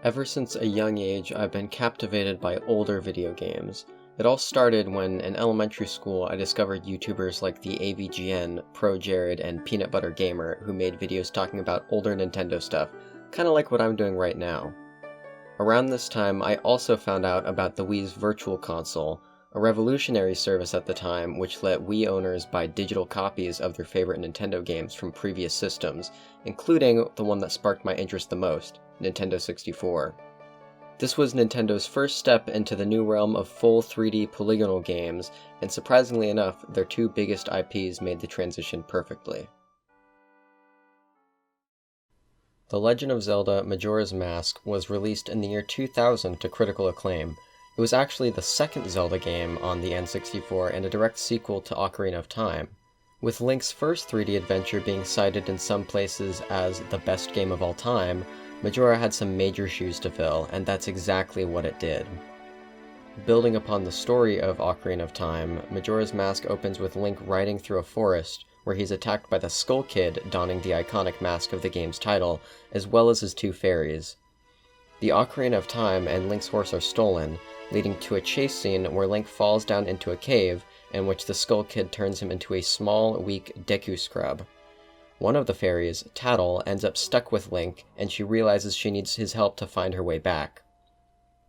Ever since a young age, I've been captivated by older video games. It all started when, in elementary school, I discovered YouTubers like the AVGN, Pro Jared, and Peanut Butter Gamer who made videos talking about older Nintendo stuff, kinda like what I'm doing right now. Around this time, I also found out about the Wii's Virtual Console, a revolutionary service at the time which let Wii owners buy digital copies of their favorite Nintendo games from previous systems, including the one that sparked my interest the most, Nintendo 64. This was Nintendo's first step into the new realm of full 3D polygonal games, and surprisingly enough, their two biggest IPs made the transition perfectly. The Legend of Zelda Majora's Mask was released in the year 2000 to critical acclaim. It was actually the second Zelda game on the N64 and a direct sequel to Ocarina of Time, with Link's first 3D adventure being cited in some places as the best game of all time. Majora had some major shoes to fill, and that's exactly what it did. Building upon the story of Ocarina of Time, Majora's Mask opens with Link riding through a forest, where he's attacked by the Skull Kid donning the iconic mask of the game's title, as well as his two fairies. The Ocarina of Time and Link's horse are stolen, leading to a chase scene where Link falls down into a cave, in which the Skull Kid turns him into a small, weak Deku Scrub. One of the fairies, Tattle, ends up stuck with Link, and she realizes she needs his help to find her way back.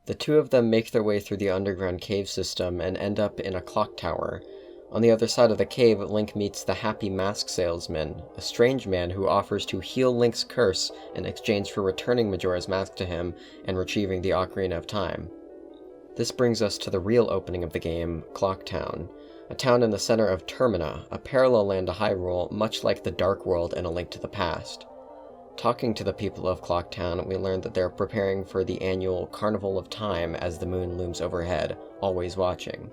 The two of them make their way through the underground cave system and end up in a clock tower. On the other side of the cave, Link meets the Happy Mask Salesman, a strange man who offers to heal Link's curse in exchange for returning Majora's Mask to him and retrieving the Ocarina of Time. This brings us to the real opening of the game, Clock Town, a town in the center of Termina, a parallel land to Hyrule, much like the Dark World in A Link to the Past. Talking to the people of Clock Town, we learn that they're preparing for the annual Carnival of Time as the moon looms overhead, always watching.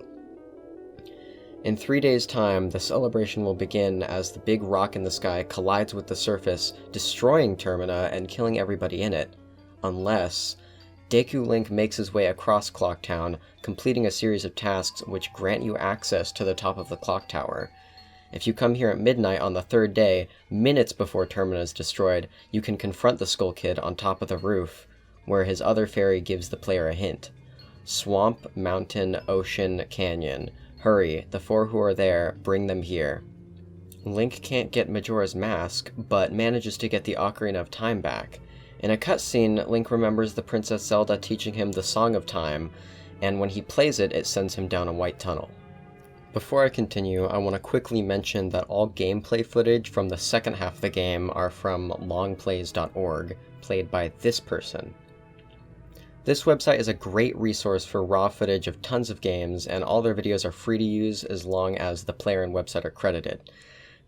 In 3 days' time, the celebration will begin as the big rock in the sky collides with the surface, destroying Termina and killing everybody in it, unless Deku Link makes his way across Clock Town, completing a series of tasks which grant you access to the top of the clock tower. If you come here at midnight on the third day, minutes before Termina is destroyed, you can confront the Skull Kid on top of the roof, where his other fairy gives the player a hint. Swamp, mountain, ocean, canyon. Hurry, the four who are there, bring them here. Link can't get Majora's Mask, but manages to get the Ocarina of Time back. In a cutscene, Link remembers the Princess Zelda teaching him the Song of Time, and when he plays it, it sends him down a white tunnel. Before I continue, I want to quickly mention that all gameplay footage from the second half of the game are from longplays.org, played by this person. This website is a great resource for raw footage of tons of games, and all their videos are free to use as long as the player and website are credited.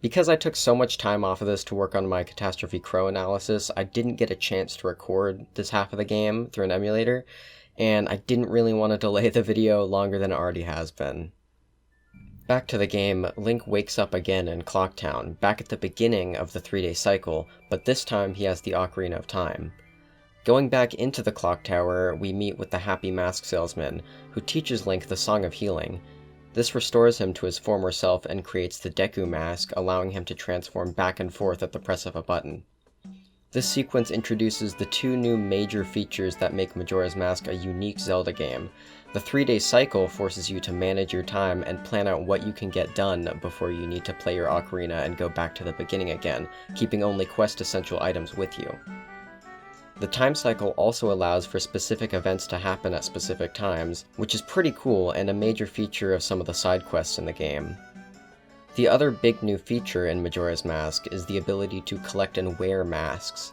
Because I took so much time off of this to work on my Catastrophe Crow analysis, I didn't get a chance to record this half of the game through an emulator, and I didn't really want to delay the video longer than it already has been. Back to the game, Link wakes up again in Clock Town, back at the beginning of the 3-day cycle, but this time he has the Ocarina of Time. Going back into the clock tower, we meet with the Happy Mask Salesman, who teaches Link the Song of Healing. This restores him to his former self and creates the Deku Mask, allowing him to transform back and forth at the press of a button. This sequence introduces the two new major features that make Majora's Mask a unique Zelda game. The 3-day cycle forces you to manage your time and plan out what you can get done before you need to play your Ocarina and go back to the beginning again, keeping only quest essential items with you. The time cycle also allows for specific events to happen at specific times, which is pretty cool and a major feature of some of the side quests in the game. The other big new feature in Majora's Mask is the ability to collect and wear masks.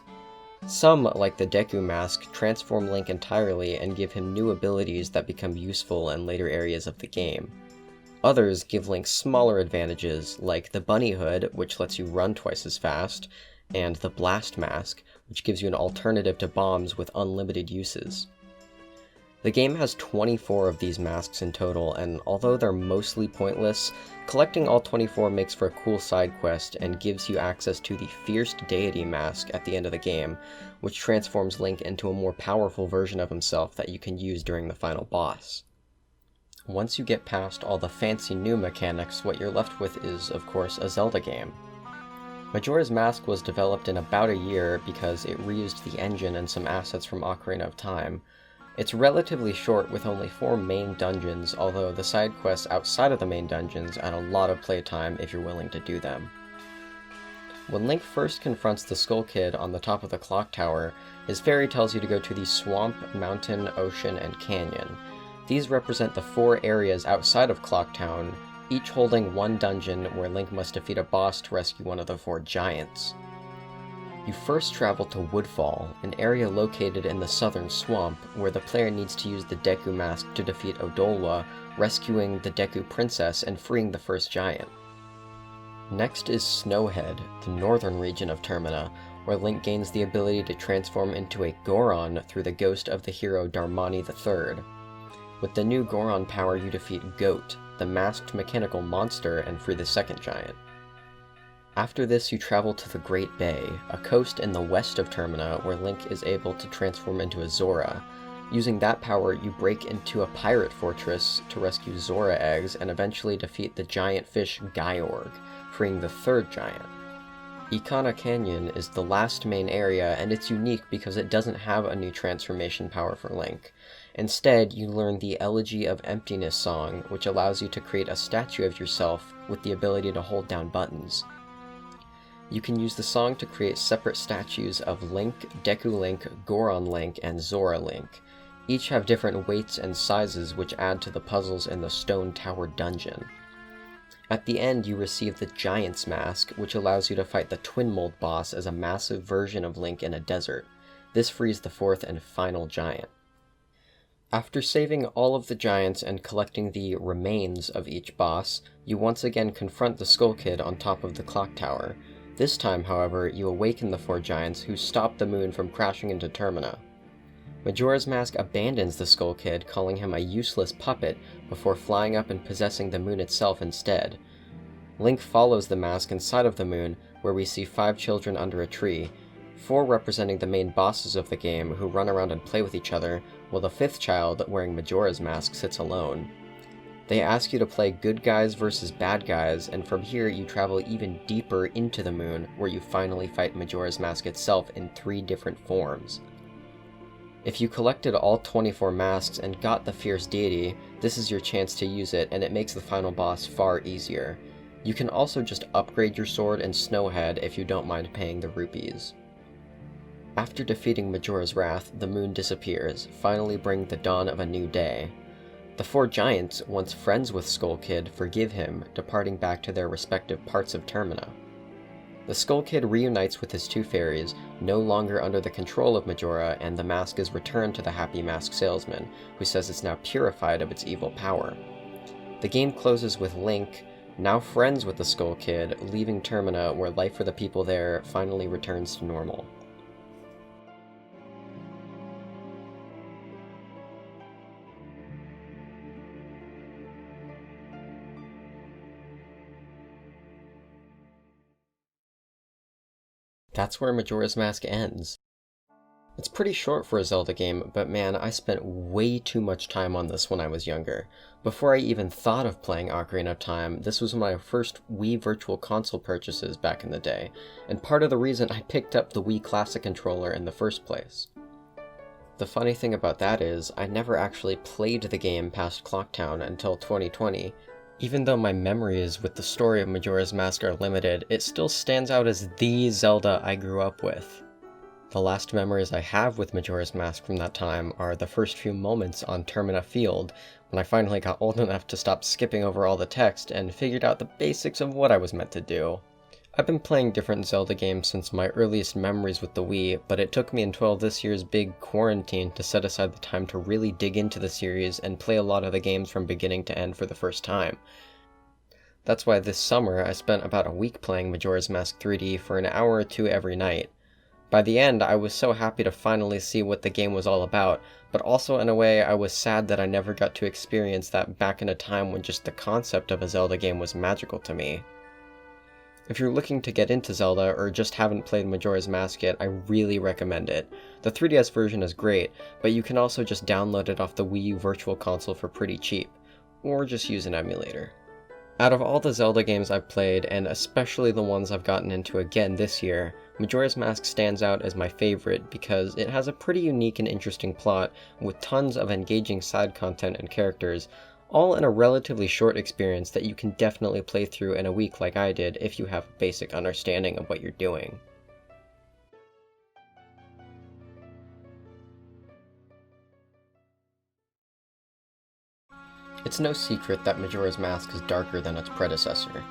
Some, like the Deku Mask, transform Link entirely and give him new abilities that become useful in later areas of the game. Others give Link smaller advantages, like the Bunny Hood, which lets you run twice as fast, and the Blast Mask, which gives you an alternative to bombs with unlimited uses. The game has 24 of these masks in total, and although they're mostly pointless, collecting all 24 makes for a cool side quest and gives you access to the Fierce Deity Mask at the end of the game, which transforms Link into a more powerful version of himself that you can use during the final boss. Once you get past all the fancy new mechanics, what you're left with is, of course, a Zelda game. Majora's Mask was developed in about a year because it reused the engine and some assets from Ocarina of Time. It's relatively short with only 4 main dungeons, although the side quests outside of the main dungeons add a lot of playtime if you're willing to do them. When Link first confronts the Skull Kid on the top of the clock tower, his fairy tells you to go to the Swamp, Mountain, Ocean, and Canyon. These represent the 4 areas outside of Clock Town, each holding 1 dungeon where Link must defeat a boss to rescue one of the 4 giants. You first travel to Woodfall, an area located in the southern swamp, where the player needs to use the Deku Mask to defeat Odolwa, rescuing the Deku Princess and freeing the first giant. Next is Snowhead, the northern region of Termina, where Link gains the ability to transform into a Goron through the ghost of the hero Darmani III. With the new Goron power you defeat Goat, the masked mechanical monster, and free the second giant. After this you travel to the Great Bay, a coast in the west of Termina where Link is able to transform into a Zora. Using that power, you break into a pirate fortress to rescue Zora eggs and eventually defeat the giant fish Gyorg, freeing the third giant. Ikana Canyon is the last main area, and it's unique because it doesn't have a new transformation power for Link. Instead, you learn the Elegy of Emptiness song, which allows you to create a statue of yourself with the ability to hold down buttons. You can use the song to create separate statues of Link, Deku Link, Goron Link, and Zora Link. Each have different weights and sizes which add to the puzzles in the Stone Tower dungeon. At the end, you receive the Giant's Mask, which allows you to fight the Twin Mold boss as a massive version of Link in a desert. This frees the 4th and final giant. After saving all of the giants and collecting the remains of each boss, you once again confront the Skull Kid on top of the clock tower. This time, however, you awaken the 4 giants who stop the moon from crashing into Termina. Majora's Mask abandons the Skull Kid, calling him a useless puppet, before flying up and possessing the moon itself instead. Link follows the mask inside of the moon, where we see 5 children under a tree, 4 representing the main bosses of the game who run around and play with each other, while the 5th child, wearing Majora's Mask, sits alone. They ask you to play good guys versus bad guys, and from here you travel even deeper into the moon, where you finally fight Majora's Mask itself in 3 different forms. If you collected all 24 masks and got the Fierce Deity, this is your chance to use it, and it makes the final boss far easier. You can also just upgrade your sword and Snowhead if you don't mind paying the rupees. After defeating Majora's Wrath, the moon disappears, finally bringing the dawn of a new day. The 4 giants, once friends with Skull Kid, forgive him, departing back to their respective parts of Termina. The Skull Kid reunites with his 2 fairies, no longer under the control of Majora, and the mask is returned to the Happy Mask salesman, who says it's now purified of its evil power. The game closes with Link, now friends with the Skull Kid, leaving Termina, where life for the people there finally returns to normal. That's where Majora's Mask ends. It's pretty short for a Zelda game, but man, I spent way too much time on this when I was younger. Before I even thought of playing Ocarina of Time, this was my first Wii Virtual Console purchases back in the day, and part of the reason I picked up the Wii Classic controller in the first place. The funny thing about that is, I never actually played the game past Clocktown until 2020. Even though my memories with the story of Majora's Mask are limited, it still stands out as the Zelda I grew up with. The last memories I have with Majora's Mask from that time are the first few moments on Termina Field, when I finally got old enough to stop skipping over all the text and figured out the basics of what I was meant to do. I've been playing different Zelda games since my earliest memories with the Wii, but it took me until this year's big quarantine to set aside the time to really dig into the series and play a lot of the games from beginning to end for the first time. That's why this summer I spent about a week playing Majora's Mask 3D for an hour or 2 every night. By the end, I was so happy to finally see what the game was all about, but also in a way I was sad that I never got to experience that back in a time when just the concept of a Zelda game was magical to me. If you're looking to get into Zelda or just haven't played Majora's Mask yet, I really recommend it. The 3DS version is great, but you can also just download it off the Wii U Virtual Console for pretty cheap, or just use an emulator. Out of all the Zelda games I've played, and especially the ones I've gotten into again this year, Majora's Mask stands out as my favorite because it has a pretty unique and interesting plot with tons of engaging side content and characters, all in a relatively short experience that you can definitely play through in a week like I did if you have a basic understanding of what you're doing. It's no secret that Majora's Mask is darker than its predecessor.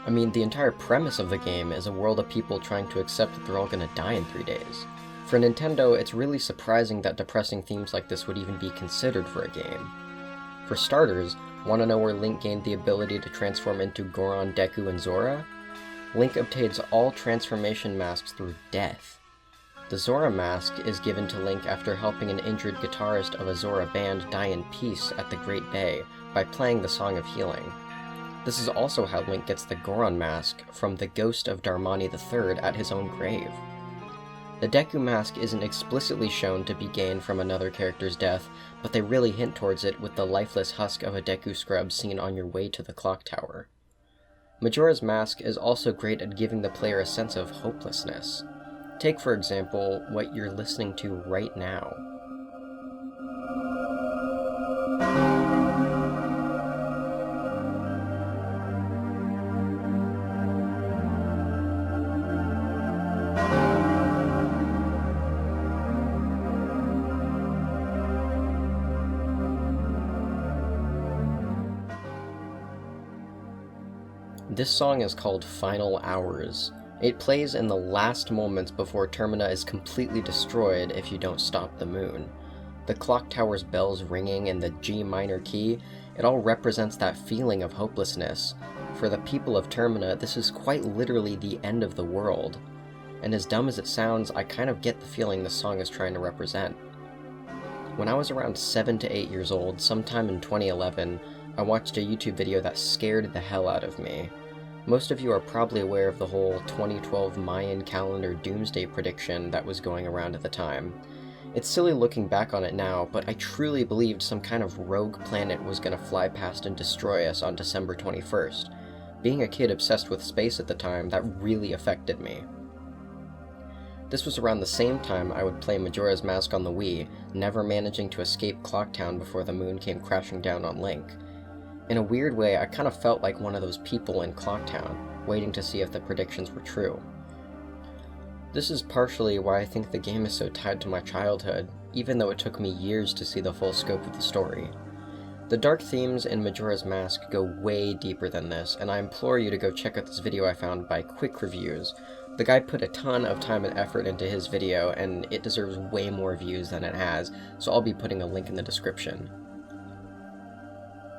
I mean, the entire premise of the game is a world of people trying to accept that they're all gonna die in 3 days. For Nintendo, it's really surprising that depressing themes like this would even be considered for a game. For starters, wanna know where Link gained the ability to transform into Goron, Deku, and Zora? Link obtains all transformation masks through death. The Zora mask is given to Link after helping an injured guitarist of a Zora band die in peace at the Great Bay by playing the Song of Healing. This is also how Link gets the Goron mask from the ghost of Darmani III at his own grave. The Deku mask isn't explicitly shown to be gained from another character's death, but they really hint towards it with the lifeless husk of a Deku scrub seen on your way to the clock tower. Majora's Mask is also great at giving the player a sense of hopelessness. Take, for example, what you're listening to right now. This song is called Final Hours. It plays in the last moments before Termina is completely destroyed if you don't stop the moon. The clock tower's bells ringing in the G minor key, it all represents that feeling of hopelessness. For the people of Termina, this is quite literally the end of the world. And as dumb as it sounds, I kind of get the feeling the song is trying to represent. When I was around 7 to 8 years old, sometime in 2011, I watched a YouTube video that scared the hell out of me. Most of you are probably aware of the whole 2012 Mayan calendar doomsday prediction that was going around at the time. It's silly looking back on it now, but I truly believed some kind of rogue planet was gonna fly past and destroy us on December 21st. Being a kid obsessed with space at the time, that really affected me. This was around the same time I would play Majora's Mask on the Wii, never managing to escape Clocktown before the moon came crashing down on Link. In a weird way, I kind of felt like one of those people in Clocktown, waiting to see if the predictions were true. This is partially why I think the game is so tied to my childhood, even though it took me years to see the full scope of the story. The dark themes in Majora's Mask go way deeper than this, and I implore you to go check out this video I found by Quik Reviews. The guy put a ton of time and effort into his video, and it deserves way more views than it has, so I'll be putting a link in the description.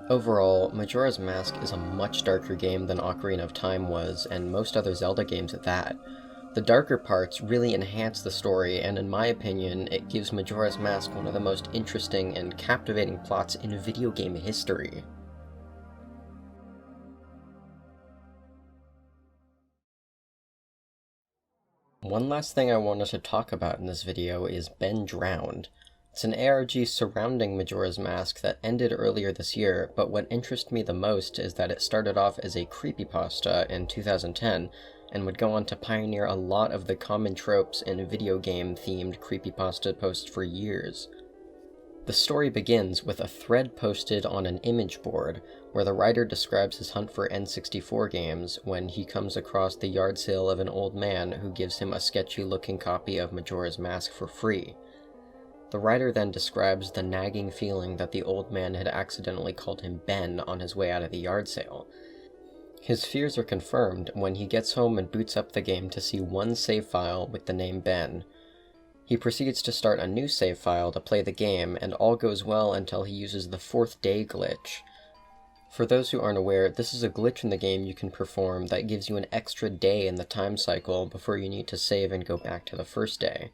Overall, Majora's Mask is a much darker game than Ocarina of Time was, and most other Zelda games at that. The darker parts really enhance the story, and in my opinion, it gives Majora's Mask one of the most interesting and captivating plots in video game history. One last thing I wanted to talk about in this video is Bendrowned. It's an ARG surrounding Majora's Mask that ended earlier this year, but what interests me the most is that it started off as a creepypasta in 2010, and would go on to pioneer a lot of the common tropes in video game-themed creepypasta posts for years. The story begins with a thread posted on an image board, where the writer describes his hunt for N64 games when he comes across the yard sale of an old man who gives him a sketchy-looking copy of Majora's Mask for free. The writer then describes the nagging feeling that the old man had accidentally called him Ben on his way out of the yard sale. His fears are confirmed when he gets home and boots up the game to see one save file with the name Ben. He proceeds to start a new save file to play the game, and all goes well until he uses the 4th day glitch. For those who aren't aware, this is a glitch in the game you can perform that gives you an extra day in the time cycle before you need to save and go back to the first day.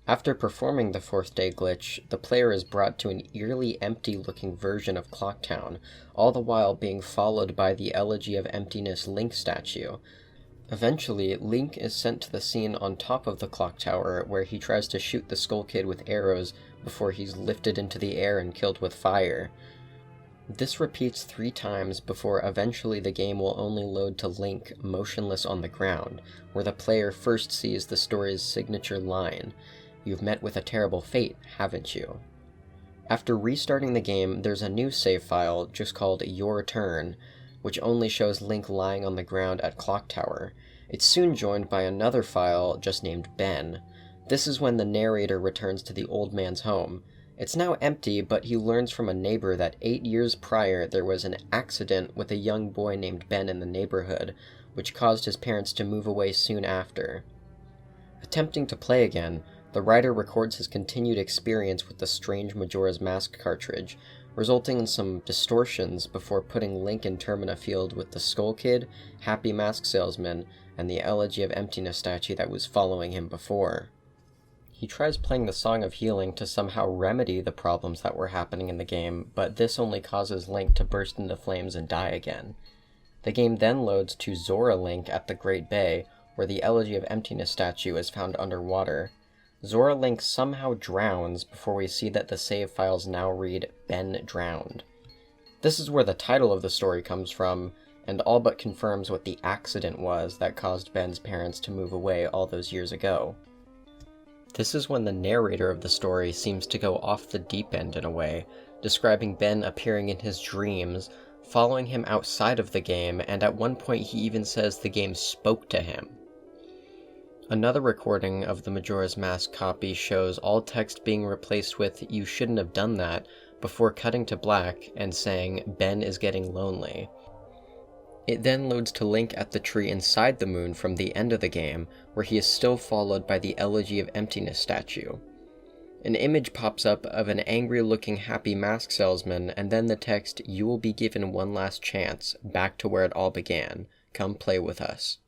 After performing the 4th day glitch, the player is brought to an eerily empty-looking version of Clocktown, all the while being followed by the Elegy of Emptiness Link statue. Eventually, Link is sent to the scene on top of the clock tower, where he tries to shoot the Skull Kid with arrows before he's lifted into the air and killed with fire. This repeats 3 times before eventually the game will only load to Link motionless on the ground, where the player first sees the story's signature line, "You've met with a terrible fate, haven't you?" After restarting the game, there's a new save file just called Your Turn, which only shows Link lying on the ground at Clock Tower. It's soon joined by another file just named Ben. This is when the narrator returns to the old man's home. It's now empty, but he learns from a neighbor that 8 years prior there was an accident with a young boy named Ben in the neighborhood, which caused his parents to move away soon after. Attempting to play again, the writer records his continued experience with the strange Majora's Mask cartridge, resulting in some distortions before putting Link in Termina Field with the Skull Kid, Happy Mask Salesman, and the Elegy of Emptiness statue that was following him before. He tries playing the Song of Healing to somehow remedy the problems that were happening in the game, but this only causes Link to burst into flames and die again. The game then loads to Zora Link at the Great Bay, where the Elegy of Emptiness statue is found underwater. Zora Link somehow drowns before we see that the save files now read Bendrowned. This is where the title of the story comes from, and all but confirms what the accident was that caused Ben's parents to move away all those years ago. This is when the narrator of the story seems to go off the deep end in a way, describing Ben appearing in his dreams, following him outside of the game, and at one point he even says the game spoke to him. Another recording of the Majora's Mask copy shows all text being replaced with "you shouldn't have done that," before cutting to black and saying Ben is getting lonely. It then loads to Link at the tree inside the moon from the end of the game, where he is still followed by the Elegy of Emptiness statue. An image pops up of an angry-looking Happy Mask Salesman, and then the text, "You will be given one last chance, back to where it all began. Come play with us."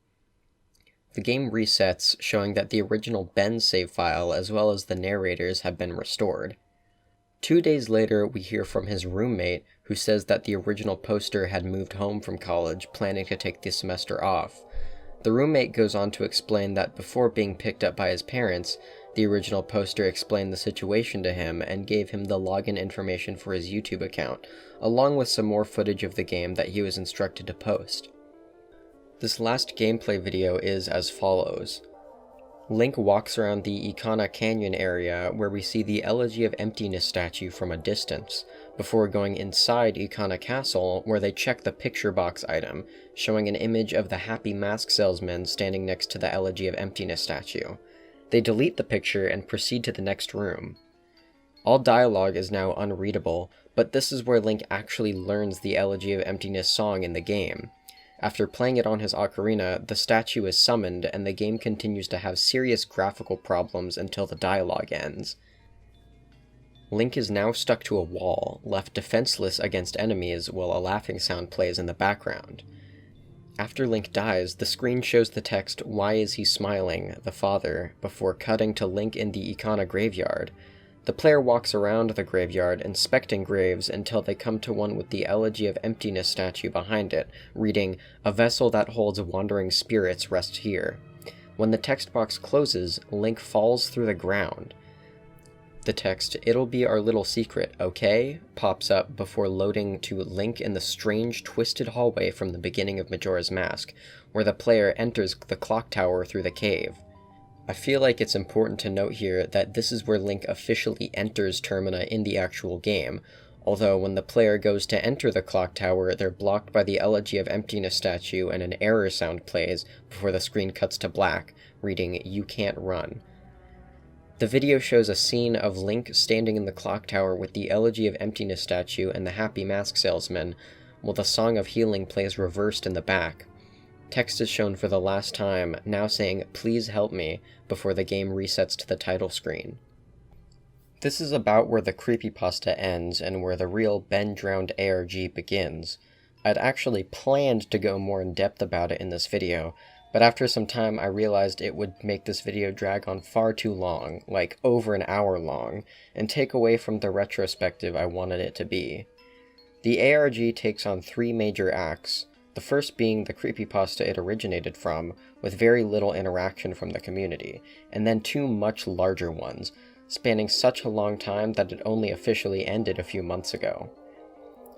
The game resets, showing that the original Ben save file as well as the narrators have been restored. 2 days later, we hear from his roommate, who says that the original poster had moved home from college, planning to take the semester off. The roommate goes on to explain that before being picked up by his parents, the original poster explained the situation to him and gave him the login information for his YouTube account, along with some more footage of the game that he was instructed to post. This last gameplay video is as follows. Link walks around the Ikana Canyon area where we see the Elegy of Emptiness statue from a distance, before going inside Ikana Castle where they check the picture box item, showing an image of the Happy Mask Salesman standing next to the Elegy of Emptiness statue. They delete the picture and proceed to the next room. All dialogue is now unreadable, but this is where Link actually learns the Elegy of Emptiness song in the game. After playing it on his ocarina, the statue is summoned, and the game continues to have serious graphical problems until the dialogue ends. Link is now stuck to a wall, left defenseless against enemies while a laughing sound plays in the background. After Link dies, the screen shows the text, "Why is he smiling?" the father, before cutting to Link in the Ikana graveyard. The player walks around the graveyard, inspecting graves until they come to one with the Elegy of Emptiness statue behind it, reading, "A vessel that holds wandering spirits rests here." When the text box closes, Link falls through the ground. The text, "It'll be our little secret, okay?" pops up before loading to Link in the strange, twisted hallway from the beginning of Majora's Mask, where the player enters the clock tower through the cave. I feel like it's important to note here that this is where Link officially enters Termina in the actual game, although when the player goes to enter the clock tower, they're blocked by the Elegy of Emptiness statue and an error sound plays before the screen cuts to black, reading, "You can't run." The video shows a scene of Link standing in the clock tower with the Elegy of Emptiness statue and the Happy Mask Salesman, while the Song of Healing plays reversed in the back. Text is shown for the last time, now saying, "Please help me," before the game resets to the title screen. This is about where the creepypasta ends and where the real Bendrowned ARG begins. I'd actually planned to go more in depth about it in this video, but after some time I realized it would make this video drag on far too long, like over an hour long, and take away from the retrospective I wanted it to be. The ARG takes on 3 major acts, the first being the creepypasta it originated from, with very little interaction from the community, and then 2 much larger ones, spanning such a long time that it only officially ended a few months ago.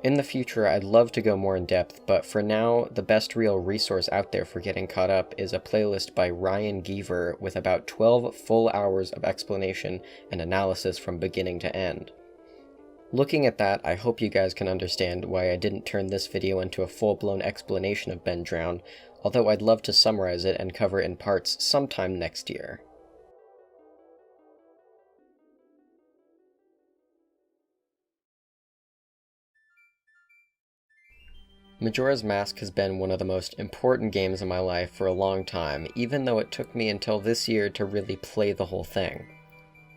In the future, I'd love to go more in depth, but for now, the best real resource out there for getting caught up is a playlist by Ryan Geaver with about 12 full hours of explanation and analysis from beginning to end. Looking at that, I hope you guys can understand why I didn't turn this video into a full-blown explanation of Bendrowned, although I'd love to summarize it and cover it in parts sometime next year. Majora's Mask has been one of the most important games in my life for a long time, even though it took me until this year to really play the whole thing.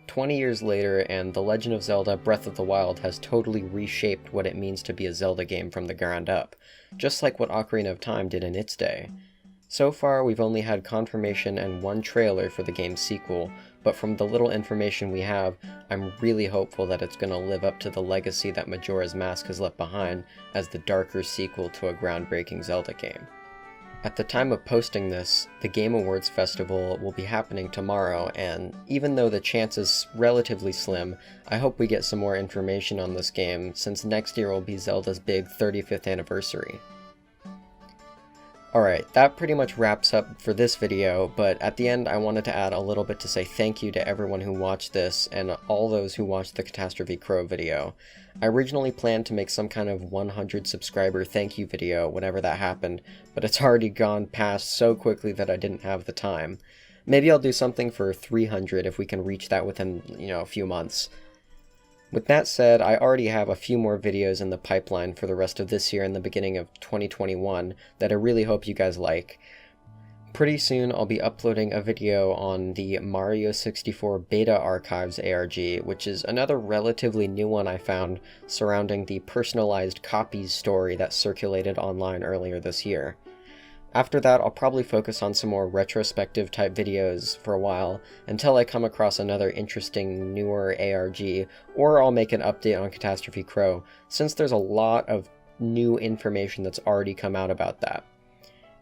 20 years later, and The Legend of Zelda Breath of the Wild has totally reshaped what it means to be a Zelda game from the ground up, just like what Ocarina of Time did in its day. So far, we've only had confirmation and one trailer for the game's sequel, but from the little information we have, I'm really hopeful that it's going to live up to the legacy that Majora's Mask has left behind as the darker sequel to a groundbreaking Zelda game. At the time of posting this, the Game Awards Festival will be happening tomorrow, and even though the chance is relatively slim, I hope we get some more information on this game, since next year will be Zelda's big 35th anniversary. Alright, that pretty much wraps up for this video, but at the end I wanted to add a little bit to say thank you to everyone who watched this, and all those who watched the Catastrophe Crow video. I originally planned to make some kind of 100 subscriber thank you video whenever that happened, but it's already gone past so quickly that I didn't have the time. Maybe I'll do something for 300 if we can reach that within, a few months. With that said, I already have a few more videos in the pipeline for the rest of this year and the beginning of 2021 that I really hope you guys like. Pretty soon I'll be uploading a video on the Mario 64 Beta Archives ARG, which is another relatively new one I found surrounding the personalized copies story that circulated online earlier this year. After that, I'll probably focus on some more retrospective type videos for a while, until I come across another interesting newer ARG, or I'll make an update on Catastrophe Crow, since there's a lot of new information that's already come out about that.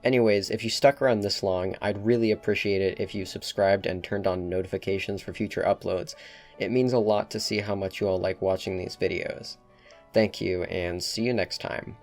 Anyways, if you stuck around this long, I'd really appreciate it if you subscribed and turned on notifications for future uploads. It means a lot to see how much you all like watching these videos. Thank you, and see you next time.